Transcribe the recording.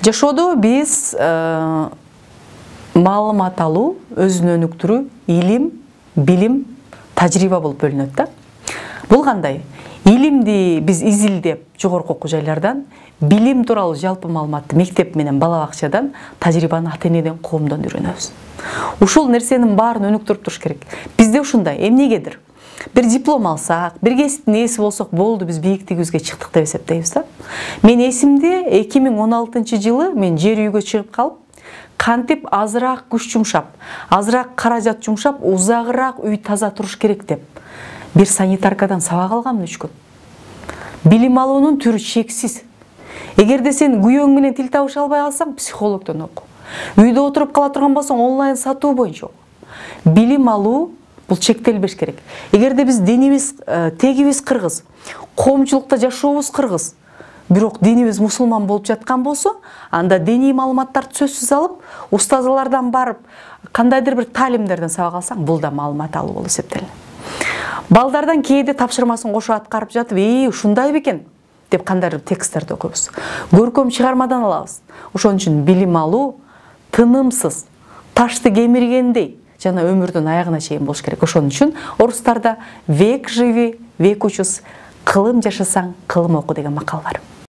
Жашоодо биз маалымат алуу, өзүнө өнүктүрүү, илим, билим, тажрыйба болуп бөлүнөт да. Бул кандай? Илимди биз изилдеп жогорку окуу жайлардан, билим тууралуу жалпы маалыматты мектеп менен бала бакчадан, тажрыйбаны ата-энеден, коомдон үйрөнөбүз. Ушул нерсенин баарын өнүктүрүп туруш керек. Бизде ушундай, эмнегедир? Bir диплом алсак, bir кесиптин ээси болсок болду, биз бийиктигибизге чыктык деп эсептейбиз да. Мен эсимде 2016-жылы мен жер үйгө чыгып калып, кантип азыраак күч жумшап, азыраак каражат жумшап, узагыраак үй таза туруш керек деп бир санитаркадан сабак алганмын 3 күн. Билим алуунун түрү чексиз. Эгерде сен күйөөң менен тил табыша албай калсаң, психологдон оку. Үйдө отуруп кала турган болсоң, онлайн сатуу боюнча оку. Билим алуу бул чектелбеш керек. Эгерде биз денибиз, тегибиз кыргыз, коомчулукта жашообуз кыргыз, бирок динибиз мусулман болуп жаткан болсо, анда диний маалыматтарды сөзсүз алып, устазалардан барып, кандайдыр бир таалимдерден сабак алсаң, бул да маалымат алуу болуп эсептелет. Балдардан кээде тапшырмасын кошуп аткарып жатып, ушундай бекен деп кандайдыр тексттерди окуйбуз. Көркөм чыгармадан алабыз. Ошон үчүн билим алуу тынымсыз, ташты кемиргендей жана өмүрдүн аягына чейин болуш керек. Ошон үчүн орустарда век живи, век учус, кылым жашасаң, кылым оку деген макал бар.